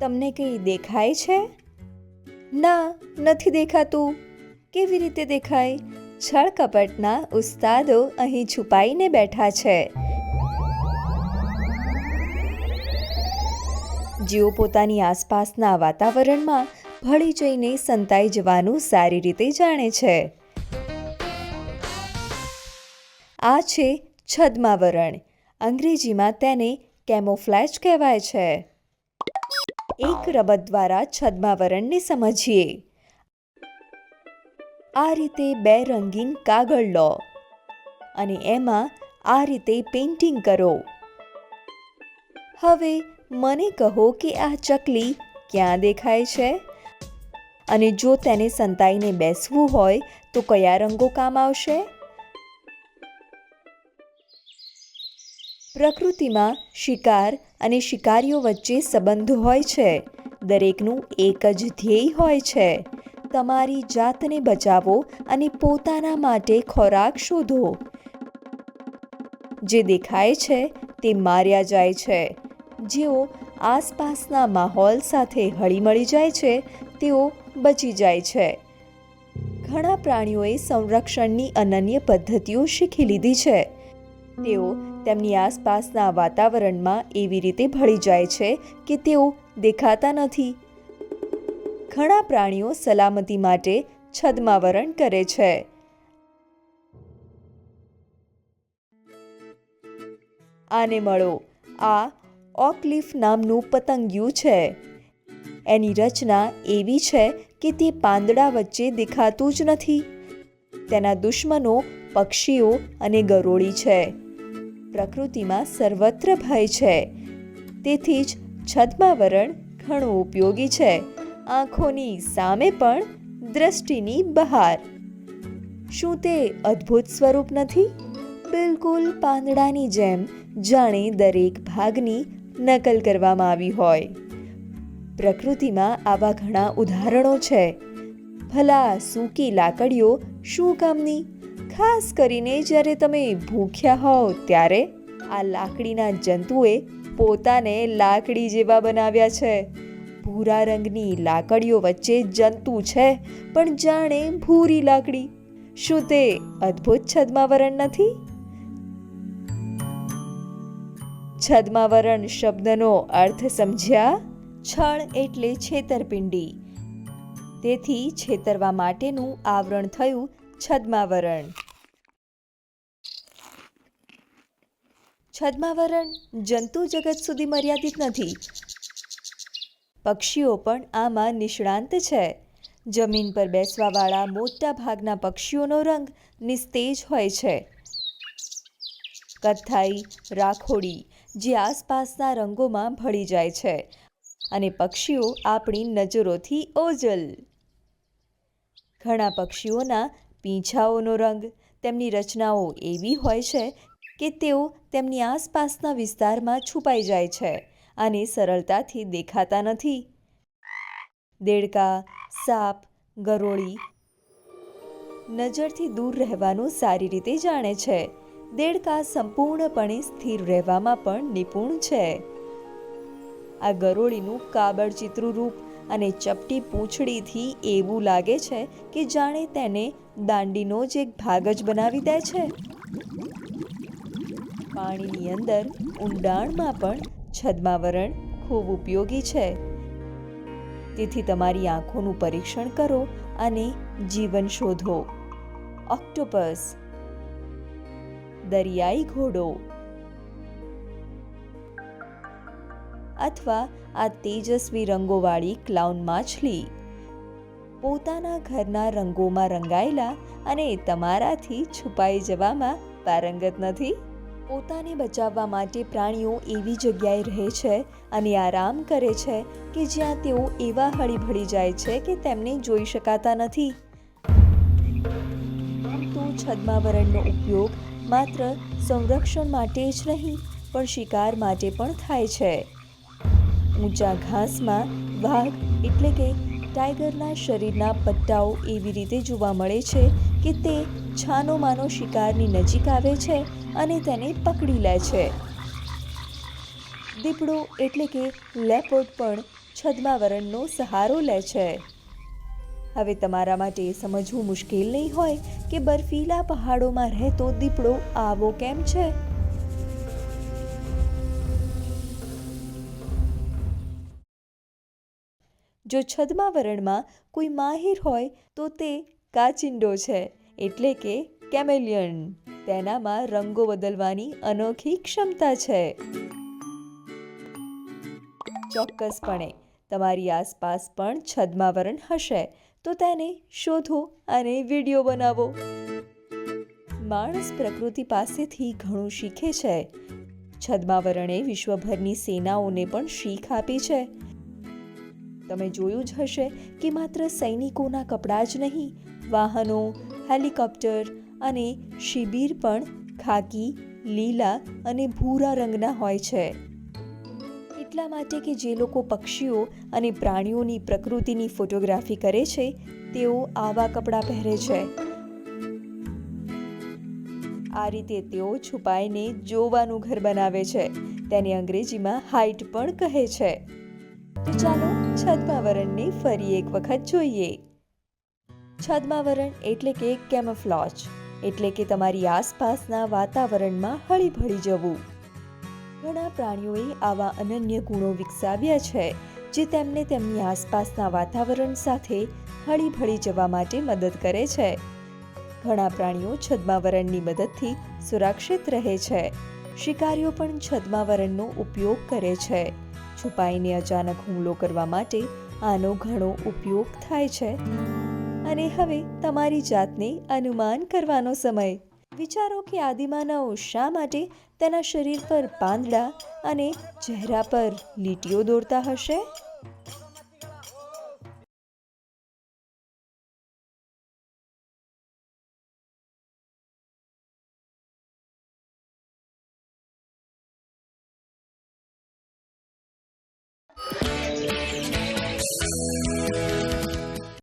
તમને કંઈ દેખાય છે? ના, નથી દેખાતું. કેવી રીતે દેખાય? છળકપટના ઉસ્તાદો અહીં છુપાઈને બેઠા છે. જેઓ પોતાની આસપાસના વાતાવરણમાં ભળી જઈને સંતાઈ જવાનું સારી રીતે જાણે છે. આ છે છદ્માવરણ. અંગ્રેજીમાં તેને કેમોફ્લેજ કહેવાય છે. એક રમત દ્વારા છદ્માવરણને સમજીએ. આ રીતે 2 રંગીન કાગળ લો અને એમાં આ રીતે પેઇન્ટિંગ કરો. હવે મને કહો કે આ ચકલી ક્યાં દેખાય છે? અને જો તેને સંતાઈને બેસવું હોય તો કયા રંગો કામ આવશે? પ્રકૃતિમાં શિકાર અને શિકારીઓ વચ્ચે સંબંધ હોય છે. દરેકનું એક જ ધ્યેય હોય છે. તમારી જાતને બચાવો અને પોતાના માટે ખોરાક શોધો. જે દેખાય છે તે માર્યા જાય છે. જેઓ આસપાસના માહોલ સાથે હળીમળી જાય છે તેઓ બચી જાય છે. ઘણા પ્રાણીઓએ સંરક્ષણની અનન્ય પદ્ધતિઓ શીખી લીધી છે. તેઓ તેમની આસપાસના વાતાવરણમાં એવી રીતે ભળી જાય છે કે તેઓ દેખાતા નથી. ઘણા પ્રાણીઓ સલામતી માટે છદ્માવરણ કરે છે. આને મળો. આ ઓકલીફ નામનું પતંગિયું છે. એની રચના એવી છે કે તે પાંદડા વચ્ચે દેખાતું જ નથી. તેના દુશ્મનો પક્ષીઓ અને ગરોળી છે. પ્રકૃતિમાં સર્વત્ર ભય છે. તેથી જ છદ્માવરણ ઘણું ઉપયોગી છે. આંખોની સામે પણ દ્રષ્ટિની બહાર. શું તે અદ્ભુત સ્વરૂપ નથી? બિલકુલ પાંદડાની જેમ, જાણે દરેક ભાગની નકલ કરવામાં આવી હોય. પ્રકૃતિમાં આવા ઘણા ઉદાહરણો છે. ભલા સૂકી લાકડીઓ શું કામની? ખાસ કરીને જ્યારે તમે ભૂખ્યા હોવ ત્યારે. આ લાકડીના જંતુએ પોતાને લાકડી જેવા બનાવ્યા છે. ભૂરા રંગની લાકડીઓ વચ્ચે જંતુ છે, પણ જાણે ભૂરી લાકડી. શું તે અદ્ભુત છદ્માવરણ નથી? છદ્માવરણ શબ્દનો અર્થ સમજ્યા? છળ એટલે છેતરપિંડી. તેથી છેતરવા માટેનું આવરણ થયું છદ્માવરણ. છદ્માવરણ જંતુ જગત સુધી મર્યાદિત નથી. પક્ષીઓ પણ આમાં નિષ્ણાંત છે. જમીન પર બેસવાવાળા મોટા ભાગના પક્ષીઓનો રંગ નિસ્તેજ હોય છે. કથ્થાઈ, રાખોડી જે આસપાસના રંગોમાં ભળી જાય છે અને પક્ષીઓ આપણી નજરોથી ઓજલ. ઘણા પક્ષીઓના પીંછાઓનો રંગ, તેમની રચનાઓ એવી હોય છે કે તેઓ તેમની આસપાસના વિસ્તારમાં છુપાઈ જાય છે અને સરળતાથી દેખાતા નથી. દેડકા, સાપ, ગરોળી નજરથી દૂર રહેવાનું સારી રીતે જાણે છે. દેડકા સંપૂર્ણપણે સ્થિર રહેવામાં પણ નિપુણ છે. આ ગરોળીનું કાબરચીતરું રૂપ અને ચપટી પૂંછડીથી એવું લાગે છે કે જાણે તેને દાંડીનો જ એક ભાગ જ બનાવી દે છે. પાણીની અંદર ઊંડાણમાં પણ છદ્માવરણ ખૂબ ઉપયોગી છે. તેથી તમારી આંખોનું પરીક્ષણ કરો અને જીવન શોધો. ઓક્ટોપસ, દરિયાઈ ઘોડો અથવા આ તેજસ્વી રંગોવાળી ક્લાઉન માછલી પોતાના ઘરના રંગોમાં રંગાયેલા અને તમારાથી છુપાઈ જવામાં પારંગત નથી. પોતાને બચાવવા માટે પ્રાણીઓ એવી જગ્યાએ રહે છે અને આરામ કરે છે કે જ્યાં તેઓ એવા હળીભળી જાય છે કે તેમને જોઈ શકાતા નથી. તો છદ્માવરણનો ઉપયોગ માત્ર સંરક્ષણ માટે જ નહીં પણ શિકાર માટે પણ થાય છે. ઊંચા ઘાસમાં વાઘ એટલે કે ટાઈગરના શરીરના પટ્ટાઓ એવી રીતે જોવા મળે છે કે તે છાનોમાનો શિકારની નજીક આવે છે અને તેને પકડી લે છે. દીપડો એટલે કે લેપર્ડ પણ છદ્માવરણનો સહારો લે છે. હવે તમારા માટે એ સમજવું મુશ્કેલ નહીં હોય કે બર્ફીલા પહાડોમાં રહેતો દીપડો આવો કેમ છે. જો છદ્માવરણમાં કોઈ માહિર હોય તો તે કાચિંડો છે, એટલે કે કેમેલિયન. તેનામાં રંગો બદલવાની અનોખી ક્ષમતા છે. ચોક્કસપણે તમારી આસપાસ પણ છદ્માવરણ હશે, તો તેને શોધો અને વિડીયો બનાવો. માણસ પ્રકૃતિ પાસેથી ઘણું શીખે છે. છદ્માવરણે વિશ્વભરની સેનાઓને પણ શીખ આપી છે. તમે જોયું જ હશે કે માત્ર સૈનિકોના કપડાં જ નહીં, વાહનો, હેલિકોપ્ટર અને શિબિર પણ ખાકી, લીલા અને ભૂરા રંગના હોય છે. એટલા માટે કે જે લોકો પક્ષીઓ અને પ્રાણીઓની પ્રકૃતિની ફોટોગ્રાફી કરે છે, તેઓ આવા કપડાં પહેરે છે. આ રીતે તેઓ છુપાઈને જોવાનું ઘર બનાવે છે. તેને અંગ્રેજીમાં હાઇડ પણ કહે છે. તો ચાલો છદ્માવરણને ફરી એક વખત જોઈએ. છદ્માવરણ એટલે કે કેમોફ્લોજ, એટલે કે તમારી આસપાસના વાતાવરણમાં હળીભળી જવું. ઘણા પ્રાણીઓએ આવા અનન્ય ગુણો વિકસાવ્યા છે, જે તેમને તેમની આસપાસના વાતાવરણ સાથે હળીભળી જવા માટે મદદ કરે છે. ઘણા પ્રાણીઓ છદ્માવરણની મદદથી સુરક્ષિત રહે છે. શિકારીઓ પણ છદ્માવરણનો ઉપયોગ કરે છે. છુપાઈને અચાનક હુમલો કરવા માટે આનો ઘણો ઉપયોગ થાય છે. અને હવે તમારી જાતને અનુમાન કરવાનો સમય. વિચારો કે આદિમાનવ શા માટે તેના શરીર પર પાંદડા અને ચહેરા પર લીટીઓ દોરતા હશે.